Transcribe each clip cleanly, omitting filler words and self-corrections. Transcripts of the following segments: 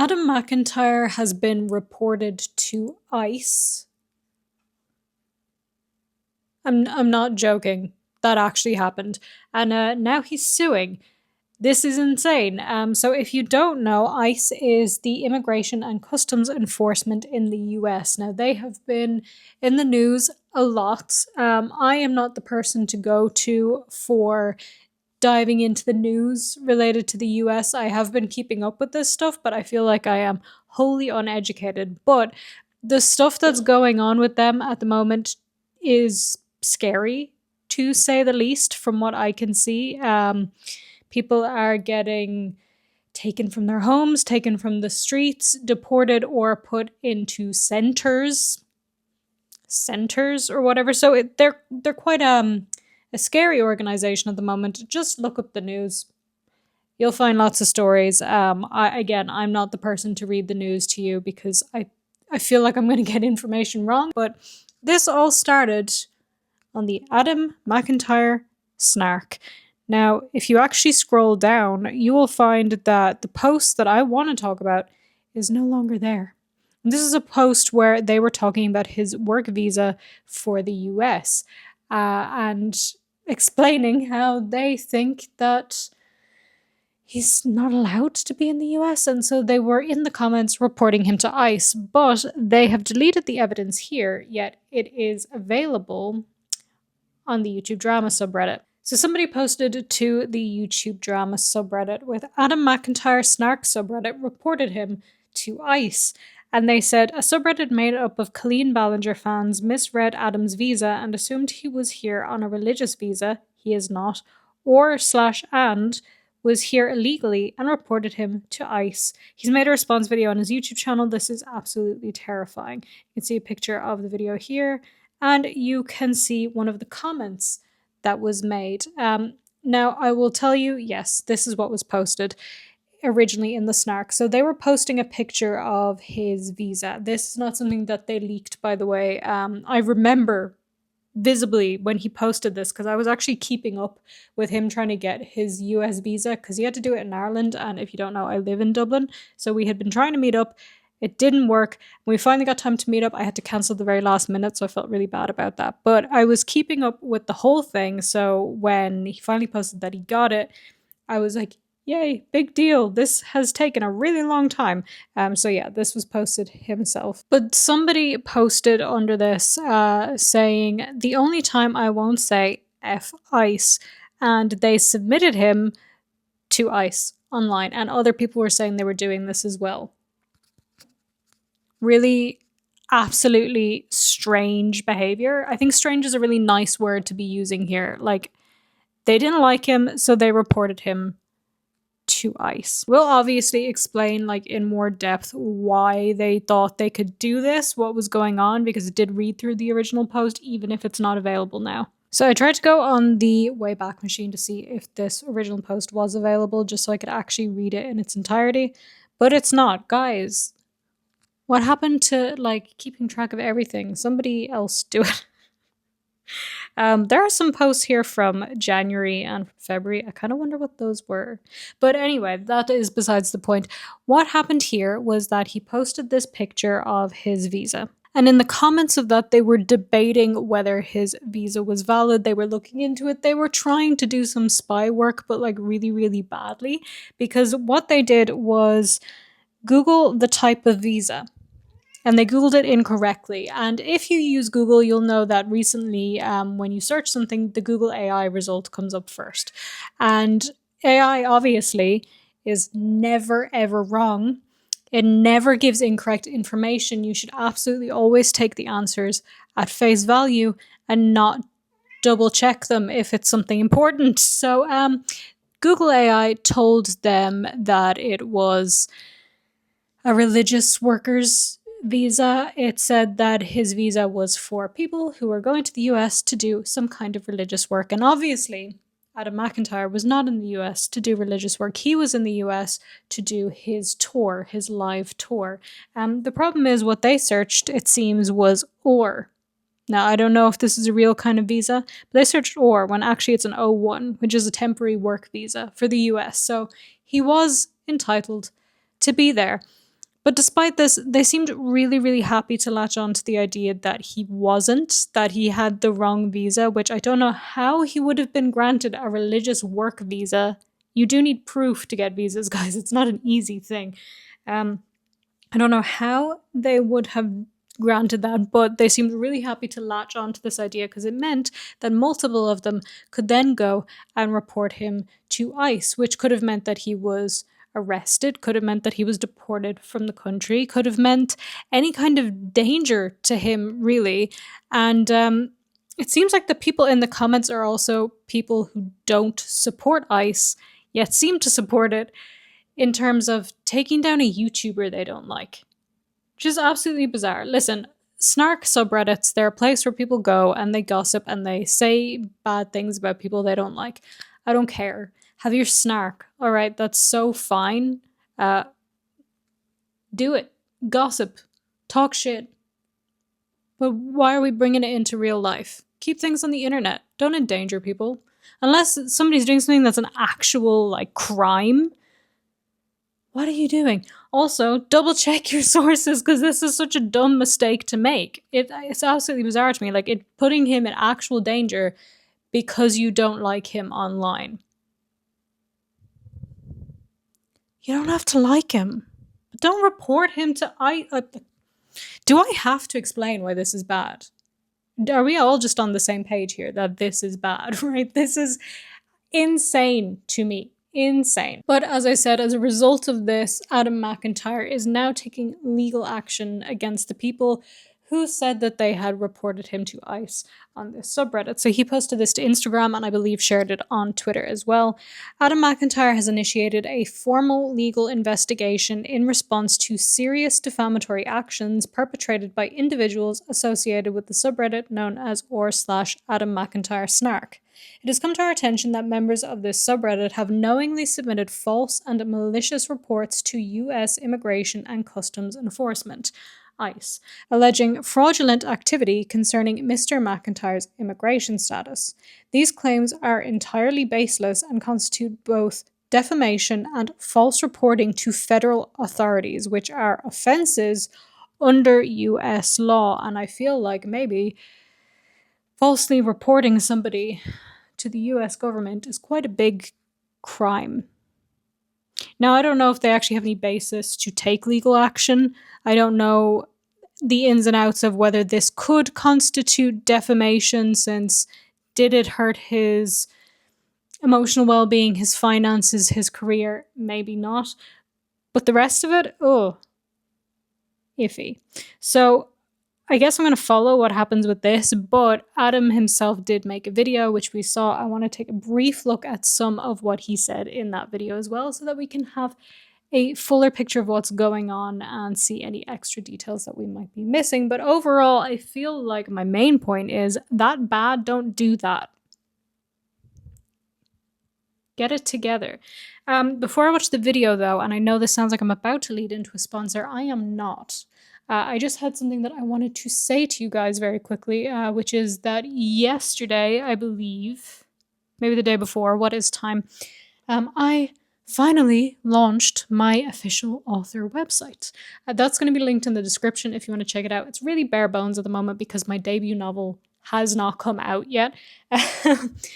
Adam Mcintyre has been reported to ICE. I'm not joking. That actually happened. And now he's suing. This is insane. So if you don't know, ICE is the Immigration and Customs Enforcement in the US. Now, they have been in the news a lot. I am not the person to go to for diving into the news related to the US. I have been keeping up with this stuff, but I feel like I am wholly uneducated. But the stuff that's going on with them at the moment is scary, to say the least, from what I can see. People are getting taken from their homes, taken from the streets, deported, or put into centers or whatever. So they're quite a scary organization at the moment. Just look up the news. You'll find lots of stories. I'm not the person to read the news to you because I feel like I'm going to get information wrong. But this all started on the Adam Mcintyre Snark. Now, if you actually scroll down, you will find that the post that I want to talk about is no longer there. And this is a post where they were talking about his work visa for the US and explaining how they think that he's not allowed to be in the US. And so they were in the comments reporting him to ICE, but they have deleted the evidence here, yet it is available on the YouTube drama subreddit. So somebody posted to the YouTube drama subreddit with Adam Mcintyre Snark Subreddit reported him to ICE. And they said, a subreddit made up of Colleen Ballinger fans misread Adam's visa and assumed he was here on a religious visa. He is not. And was here illegally and reported him to ICE. He's made a response video on his YouTube channel. This is absolutely terrifying. You can see a picture of the video here, and you can see one of the comments that was made. Now, I will tell you, yes, this is what was posted originally in the Snark. So they were posting a picture of his visa. This is not something that they leaked, by the way. I remember visibly when he posted this because I was actually keeping up with him trying to get his US visa because he had to do it in Ireland. And if you don't know, I live in Dublin. So we had been trying to meet up. It didn't work. When we finally got time to meet up, I had to cancel the very last minute, so I felt really bad about that. But I was keeping up with the whole thing, so when he finally posted that he got it, I was like, yay, big deal. This has taken a really long time. So yeah, this was posted himself. But somebody posted under this saying, the only time I won't say F ICE, and they submitted him to ICE online, and other people were saying they were doing this as well. Really absolutely strange behavior. I think strange is a really nice word to be using here. Like, they didn't like him, so they reported him to ICE. We'll obviously explain like in more depth why they thought they could do this, what was going on, because it did read through the original post, even if it's not available now. So I tried to go on the Wayback Machine to see if this original post was available, just so I could actually read it in its entirety, but it's not. Guys, what happened to like keeping track of everything? Somebody else do it. There are some posts here from January and February. I kind of wonder what those were. But anyway, that is besides the point. What happened here was that he posted this picture of his visa. And in the comments of that, they were debating whether his visa was valid. They were looking into it. They were trying to do some spy work, but like really, really badly. Because what they did was Google the type of visa. And they Googled it incorrectly. And if you use Google, you'll know that recently when you search something, the Google AI result comes up first. And AI obviously is never, ever wrong. It never gives incorrect information. You should absolutely always take the answers at face value and not double check them if it's something important. So Google AI told them that it was a religious workers visa. It said that his visa was for people who were going to the US to do some kind of religious work. And obviously, Adam Mcintyre was not in the US to do religious work. He was in the US to do his tour, his live tour. The problem is what they searched, it seems, was OR. Now, I don't know if this is a real kind of visa, but they searched OR when actually it's an O1, which is a temporary work visa for the US. So he was entitled to be there. But despite this, they seemed really, really happy to latch on to the idea that he wasn't, that he had the wrong visa, which I don't know how he would have been granted a religious work visa. You do need proof to get visas, guys. It's not an easy thing. I don't know how they would have granted that, but they seemed really happy to latch on to this idea because it meant that multiple of them could then go and report him to ICE, which could have meant that he was arrested, could have meant that he was deported from the country, could have meant any kind of danger to him, really. And it seems like the people in the comments are also people who don't support ICE, yet seem to support it in terms of taking down a YouTuber they don't like. Which is absolutely bizarre. Listen, Snark subreddits, they're a place where people go and they gossip and they say bad things about people they don't like. I don't care. Have your snark. All right, that's so fine. Do it. Gossip. Talk shit. But why are we bringing it into real life? Keep things on the internet. Don't endanger people. Unless somebody's doing something that's an actual, like, crime. What are you doing? Also, double check your sources because this is such a dumb mistake to make. It's absolutely bizarre to me. Like, it putting him in actual danger because you don't like him online. You don't have to like him. Don't report him to do I have to explain why this is bad? Are we all just on the same page here that this is bad, right? This is insane to me. Insane. But as I said, as a result of this, Adam Mcintyre is now taking legal action against the people who said that they had reported him to ICE on this subreddit. So he posted this to Instagram and I believe shared it on Twitter as well. Adam Mcintyre has initiated a formal legal investigation in response to serious defamatory actions perpetrated by individuals associated with the subreddit known as r/Adam McIntyre Snark. It has come to our attention that members of this subreddit have knowingly submitted false and malicious reports to U.S. Immigration and Customs Enforcement, ICE, alleging fraudulent activity concerning Mr. McIntyre's immigration status. These claims are entirely baseless and constitute both defamation and false reporting to federal authorities, which are offenses under U.S. law. And I feel like maybe falsely reporting somebody to the US government is quite a big crime. Now, I don't know if they actually have any basis to take legal action. I don't know the ins and outs of whether this could constitute defamation, since did it hurt his emotional well-being, his finances, his career? Maybe not. But the rest of it, iffy. So I guess I'm going to follow what happens with this, but Adam himself did make a video, which we saw. I want to take a brief look at some of what he said in that video as well, so that we can have a fuller picture of what's going on and see any extra details that we might be missing. But overall, I feel like my main point is that bad, don't do that. Get it together. Before I watch the video, though, and I know this sounds like I'm about to lead into a sponsor, I am not. I just had something that I wanted to say to you guys very quickly, which is that yesterday, I believe, maybe the day before, what is time, I finally launched my official author website. That's going to be linked in the description if you want to check it out. It's really bare bones at the moment because my debut novel has not come out yet.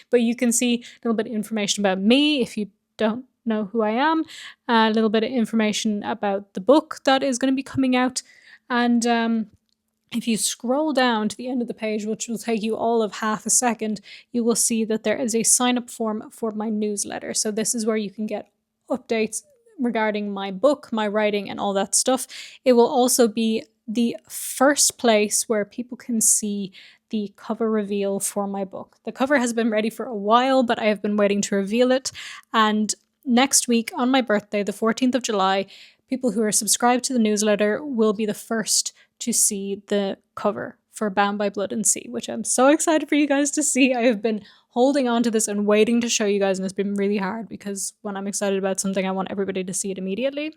But you can see a little bit of information about me if you don't know who I am, a little bit of information about the book that is going to be coming out. And if you scroll down to the end of the page, which will take you all of half a second, you will see that there is a sign-up form for my newsletter. So this is where you can get updates regarding my book, my writing, and all that stuff. It will also be the first place where people can see the cover reveal for my book. The cover has been ready for a while, but I have been waiting to reveal it. And next week, on my birthday, the 14th of July, people who are subscribed to the newsletter will be the first to see the cover for Bound by Blood and Sea, which I'm so excited for you guys to see. I have been holding on to this and waiting to show you guys, and it's been really hard because when I'm excited about something, I want everybody to see it immediately.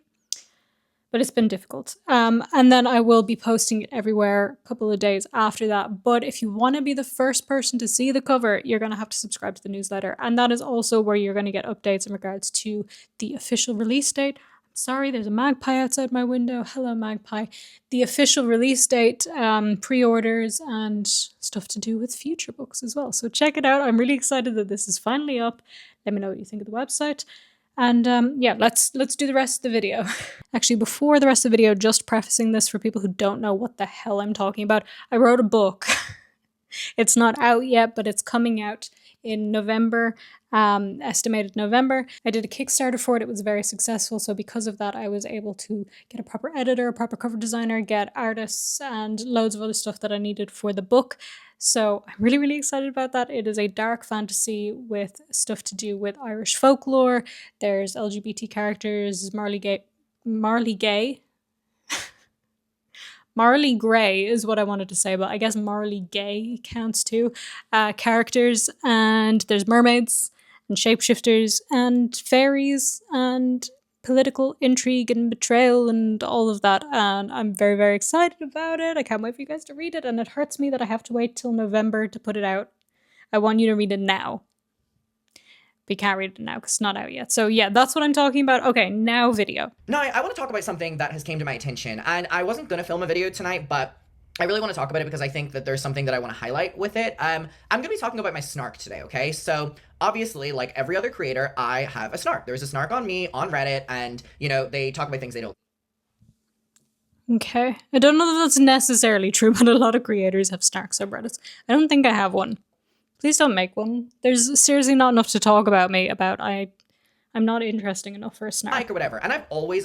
But it's been difficult. And then I will be posting it everywhere a couple of days after that. But if you want to be the first person to see the cover, you're going to have to subscribe to the newsletter. And that is also where you're going to get updates in regards to the official release date. Sorry, there's a magpie outside my window. Hello, magpie. The official release date, pre-orders, and stuff to do with future books as well. So check it out. I'm really excited that this is finally up. Let me know what you think of the website. And yeah, let's do the rest of the video. Actually, before the rest of the video, just prefacing this for people who don't know what the hell I'm talking about, I wrote a book. It's not out yet, but it's coming out in November, estimated November. I did a Kickstarter for it. It was very successful. So because of that, I was able to get a proper editor, a proper cover designer, get artists, and loads of other stuff that I needed for the book. So I'm really, really excited about that. It is a dark fantasy with stuff to do with Irish folklore. There's LGBT characters, Marley Gray is what I wanted to say, but I guess Marley Gay counts too. Characters, and there's mermaids and shapeshifters and fairies and political intrigue and betrayal and all of that. And I'm very, very excited about it. I can't wait for you guys to read it. And it hurts me that I have to wait till November to put it out. I want you to read it now. But you can't read it now because it's not out yet. So yeah, that's what I'm talking about. Okay, now video. No, I want to talk about something that has came to my attention. And I wasn't going to film a video tonight, but I really want to talk about it because I think that there's something that I want to highlight with it. I'm going to be talking about my Snark today, okay? So obviously, like every other creator, I have a Snark. There's a Snark on me, on Reddit, and, you know, they talk about things they don't. Okay. I don't know that that's necessarily true, but a lot of creators have Snark subreddits. I don't think I have one. Please don't make one. There's seriously not enough to talk about me about. I'm not interesting enough for a Snark. Or whatever. And I've always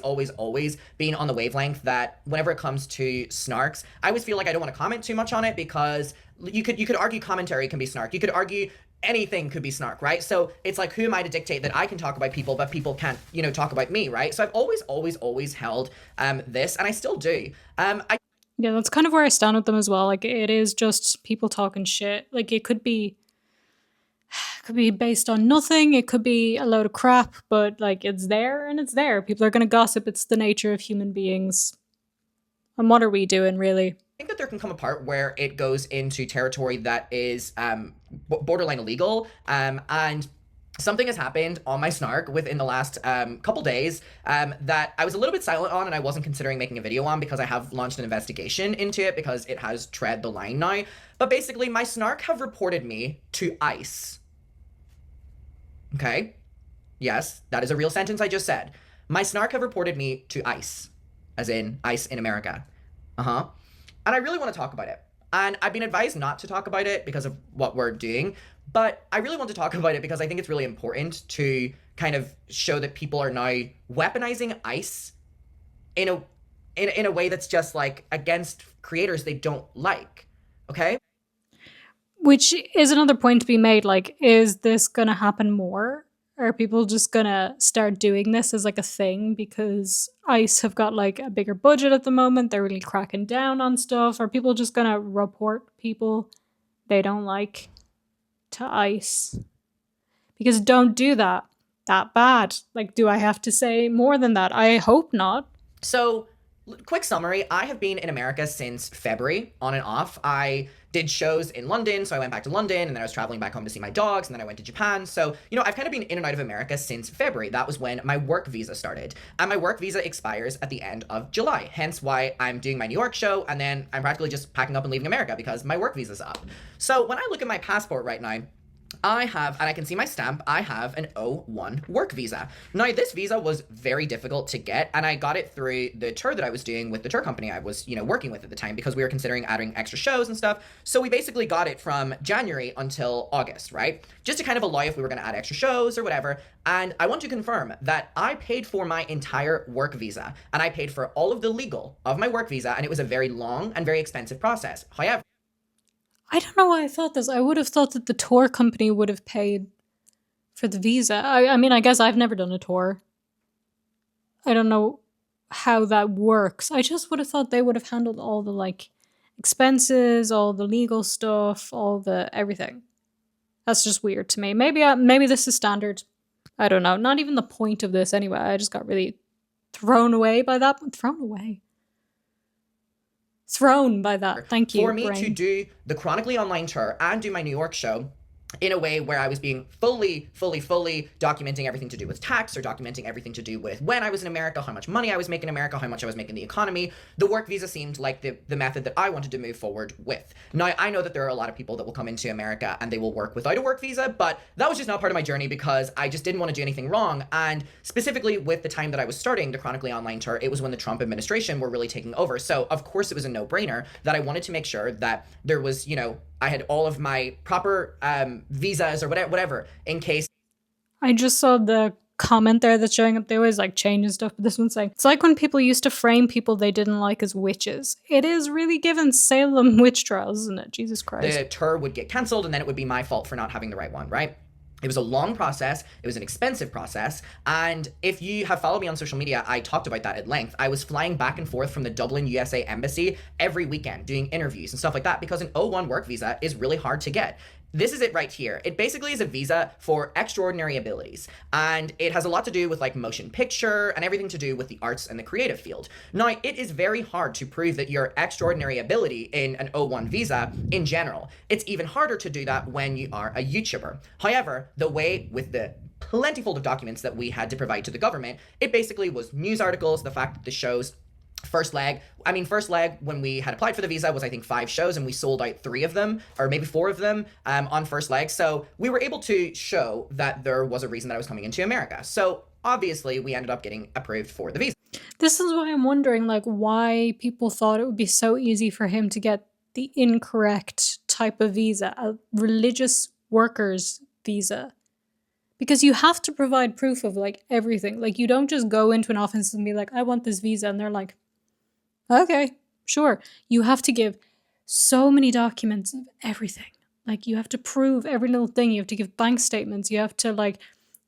been on the wavelength that whenever it comes to Snarks, I always feel like I don't want to comment too much on it because you could argue commentary can be Snark. You could argue anything could be Snark, right? So it's like, who am I to dictate that I can talk about people, but people can't, you know, talk about me, right? So I've always held this, and I still do. Yeah, that's kind of where I stand with them as well. Like, it is just people talking shit. Like, it could be based on nothing. It could be a load of crap, but like it's there and it's there. People are going to gossip. It's the nature of human beings. And what are we doing, really? I think that there can come a part where it goes into territory that is borderline illegal. And something has happened on my Snark within the last couple days that I was a little bit silent on, and I wasn't considering making a video on because I have launched an investigation into it because it has tread the line now. But basically, my Snark have reported me to ICE. Okay? Yes, that is a real sentence I just said. My Snark have reported me to ICE, as in ICE in America. And I really want to talk about it. And I've been advised not to talk about it because of what we're doing, but I really want to talk about it because I think it's really important to kind of show that people are now weaponizing ICE in a way that's just like against creators they don't like. Okay? Which is another point to be made. Like, is this going to happen more? Are people just going to start doing this as like a thing because ICE have got like a bigger budget at the moment? They're really cracking down on stuff. Are people just going to report people they don't like to ICE? Because don't do that bad. Like, do I have to say more than that? I hope not. So, quick summary, I have been in America since February, on and off. I did shows in London, so I went back to London, and then I was traveling back home to see my dogs, and then I went to Japan. So, you know, I've kind of been in and out of America since February. That was when my work visa started. And my work visa expires at the end of July, hence why I'm doing my New York show, and then I'm practically just packing up and leaving America because my work visa's up. So when I look at my passport right now, I have, and I can see my stamp, I have an O1 work visa. Now, this visa was very difficult to get, and I got it through the tour that I was doing with the tour company I was, you know, working with at the time because we were considering adding extra shows and stuff. So we basically got it from January until August, right? Just to kind of allow if we were going to add extra shows or whatever. And I want to confirm that I paid for my entire work visa, and I paid for all of the legal of my work visa, and it was a very long and very expensive process. However, I don't know why I thought this. I would have thought that the tour company would have paid for the visa. I mean, I guess I've never done a tour. I don't know how that works. I just would have thought they would have handled all the, like, expenses, all the legal stuff, all the everything. That's just weird to me. Maybe this is standard. I don't know. Not even the point of this anyway. I just got really thrown away by that. Thrown by that. Thank you. For me brain. to do the Chronically Online tour and do my New York show, in a way where I was being fully documenting everything to do with tax, or documenting everything to do with when I was in America, how much money I was making in America, how much I was making in the economy. The work visa seemed like the method that I wanted to move forward with. Now, I know that there are a lot of people that will come into America and they will work without a work visa, but that was just not part of my journey because I just didn't want to do anything wrong. And specifically with the time that I was starting the Chronically Online tour, it was when the Trump administration were really taking over. So of course it was a no-brainer that I wanted to make sure that there was, I had all of my proper visas or whatever in case. I just saw the comment there that's showing up. They always like change and stuff, but this one's saying, it's like when people used to frame people they didn't like as witches. It is really given Salem witch trials, isn't it? Jesus Christ. The tour would get cancelled and then it would be my fault for not having the right one, right? It was a long process. It was an expensive process. And if you have followed me on social media, I talked about that at length. I was flying back and forth from the Dublin, USA embassy every weekend doing interviews and stuff like that because an O1 work visa is really hard to get. This is it right here. It basically is a visa for extraordinary abilities. And it has a lot to do with like motion picture and everything to do with the arts and the creative field. Now, it is very hard to prove that your extraordinary ability in an O1 visa in general. It's even harder to do that when you are a YouTuber. However, the way with the plentiful of documents that we had to provide to the government, it basically was news articles, the fact that the shows first leg, when we had applied for the visa was I think 5 shows and we sold out 3 of them or maybe 4 of them on first leg. So we were able to show that there was a reason that I was coming into America. So obviously we ended up getting approved for the visa. This is why I'm wondering like why people thought it would be so easy for him to get the incorrect type of visa, a religious workers visa. Because you have to provide proof of like everything. Like you don't just go into an office and be like, I want this visa. And they're like, okay, sure. You have to give so many documents of everything. Like you have to prove every little thing. You have to give bank statements. You have to like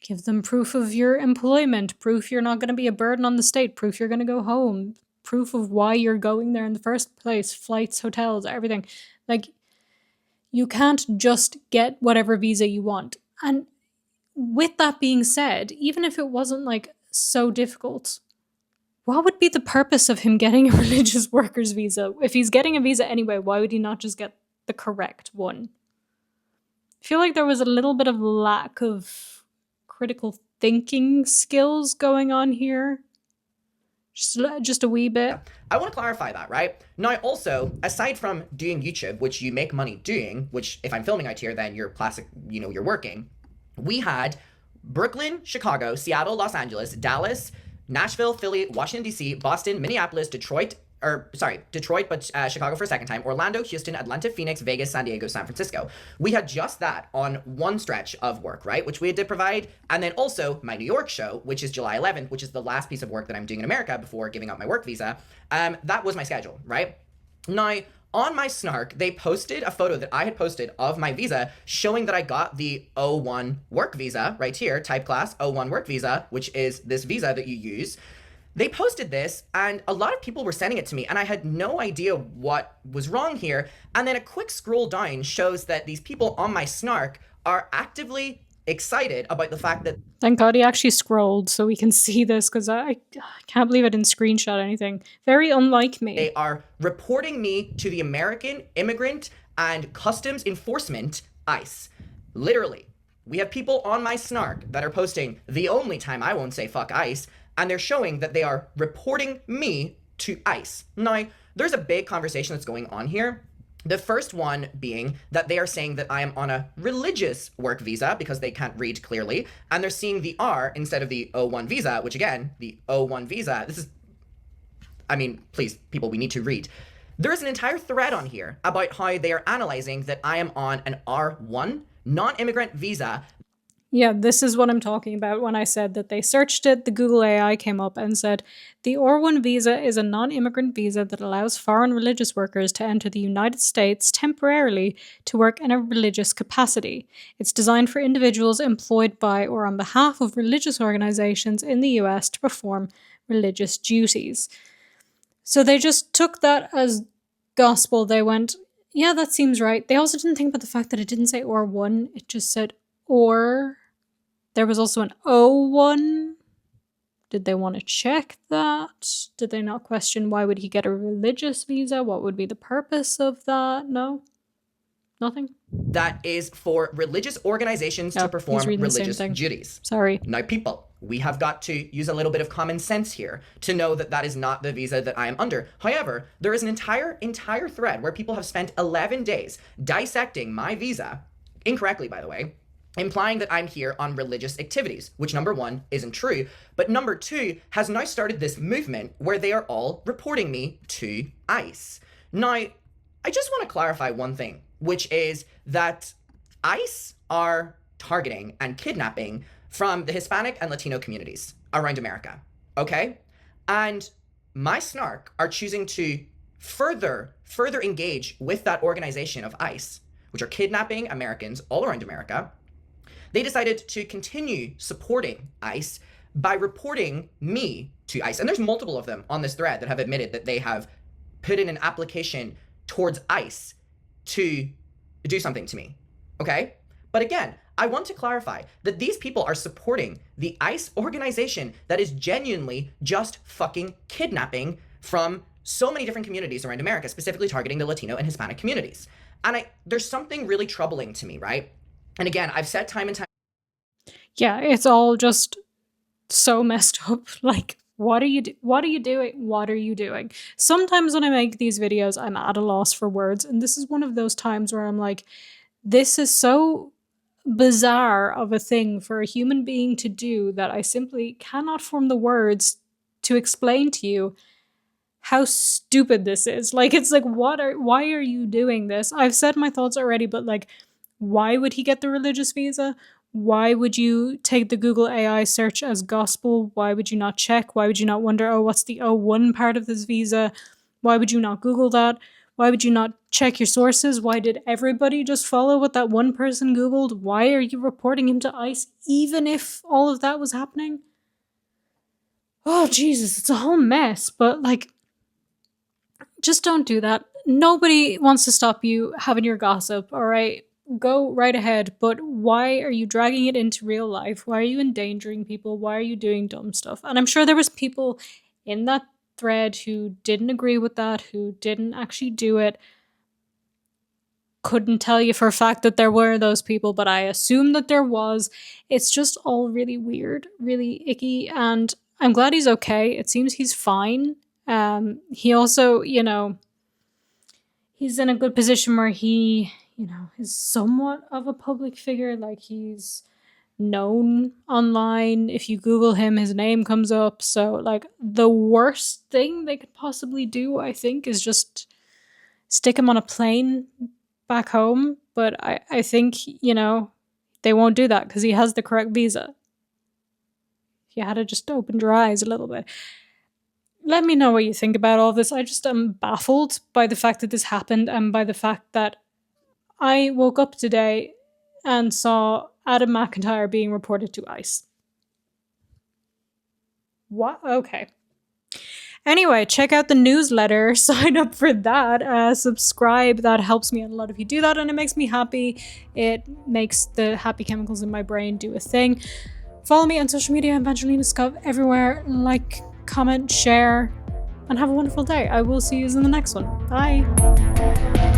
give them proof of your employment, proof you're not going to be a burden on the state, proof you're going to go home, proof of why you're going there in the first place, flights, hotels, everything. Like you can't just get whatever visa you want. And with that being said, even if it wasn't like so difficult, what would be the purpose of him getting a religious workers visa? If he's getting a visa anyway, why would he not just get the correct one? I feel like there was a little bit of lack of critical thinking skills going on here. Just a wee bit. I want to clarify that, right? Now, also, aside from doing YouTube, which you make money doing, which if I'm filming out here, then you're classic, you're working. We had Brooklyn, Chicago, Seattle, Los Angeles, Dallas, Nashville, Philly, Washington, D.C., Boston, Minneapolis, Detroit, but Chicago for a second time, Orlando, Houston, Atlanta, Phoenix, Vegas, San Diego, San Francisco. We had just that on one stretch of work, right? Which we had to provide. And then also my New York show, which is July 11th, which is the last piece of work that I'm doing in America before giving up my work visa. That was my schedule, right? Now, on my Snark, they posted a photo that I had posted of my visa showing that I got the O1 work visa right here, type class O1 work visa, which is this visa that you use. They posted this and a lot of people were sending it to me and I had no idea what was wrong here. And then a quick scroll down shows that these people on my Snark are actively excited about the fact that... Thank God he actually scrolled so we can see this because I can't believe I didn't screenshot anything. Very unlike me. They are reporting me to the American Immigrant and Customs Enforcement, ICE. Literally. We have people on my Snark that are posting the only time I won't say fuck ICE, and they're showing that they are reporting me to ICE. Now, there's a big conversation that's going on here. The first one being that they are saying that I am on a religious work visa because they can't read clearly, and they're seeing the R instead of the O1 visa, which again, the O1 visa, this is, please, people, we need to read. There is an entire thread on here about how they are analyzing that I am on an R1 non-immigrant visa. Yeah, this is what I'm talking about when I said that they searched it, the Google AI came up and said, the R1 visa is a non-immigrant visa that allows foreign religious workers to enter the United States temporarily to work in a religious capacity. It's designed for individuals employed by or on behalf of religious organizations in the US to perform religious duties. So they just took that as gospel. They went, yeah, that seems right. They also didn't think about the fact that it didn't say R1, it just said or. There was also an O1. Did they want to check that? Did they not question why would he get a religious visa? What would be the purpose of that? No? Nothing? That is for religious organizations to perform he's reading the same religious thing. duties. Sorry. Now, people, we have got to use a little bit of common sense here to know that that is not the visa that I am under. However, there is an entire thread where people have spent 11 days dissecting my visa, incorrectly, by the way, implying that I'm here on religious activities, which number one, isn't true, but number two, has now started this movement where they are all reporting me to ICE. Now, I just want to clarify one thing, which is that ICE are targeting and kidnapping from the Hispanic and Latino communities around America, okay? And my Snark are choosing to further engage with that organization of ICE, which are kidnapping Americans all around America. They decided to continue supporting ICE by reporting me to ICE. And there's multiple of them on this thread that have admitted that they have put in an application towards ICE to do something to me, okay? But again, I want to clarify that these people are supporting the ICE organization that is genuinely just fucking kidnapping from so many different communities around America, specifically targeting the Latino and Hispanic communities. And there's something really troubling to me, right? And again, I've said time and time. Yeah, it's all just so messed up. Like, what are you doing? What are you doing? Sometimes when I make these videos, I'm at a loss for words. And this is one of those times where I'm like, this is so bizarre of a thing for a human being to do that I simply cannot form the words to explain to you how stupid this is. Like, it's like, why are you doing this? I've said my thoughts already, but like, why would he get the religious visa? Why would you take the Google AI search as gospel? Why would you not check? Why would you not wonder, oh, what's the O1 part of this visa? Why would you not Google that? Why would you not check your sources? Why did everybody just follow what that one person Googled? Why are you reporting him to ICE even if all of that was happening? Oh, Jesus, it's a whole mess. But like, just don't do that. Nobody wants to stop you having your gossip, all right? Go right ahead, but why are you dragging it into real life? Why are you endangering people? Why are you doing dumb stuff? And I'm sure there was people in that thread who didn't agree with that, who didn't actually do it. Couldn't tell you for a fact that there were those people, but I assume that there was. It's just all really weird, really icky, and I'm glad he's okay. It seems he's fine. He also, he's in a good position where he, is somewhat of a public figure. Like, he's known online. If you Google him, his name comes up. So, like, the worst thing they could possibly do, I think, is just stick him on a plane back home. But I think, they won't do that because he has the correct visa. You had to just open your eyes a little bit. Let me know what you think about all this. I just am baffled by the fact that this happened and by the fact that I woke up today and saw Adam Mcintyre being reported to ICE. What? Okay. Anyway, check out the newsletter. Sign up for that. Subscribe. That helps me a lot if you do that, and it makes me happy. It makes the happy chemicals in my brain do a thing. Follow me on social media. I'm VangelinaSkov everywhere. Like, comment, share, and have a wonderful day. I will see you in the next one. Bye.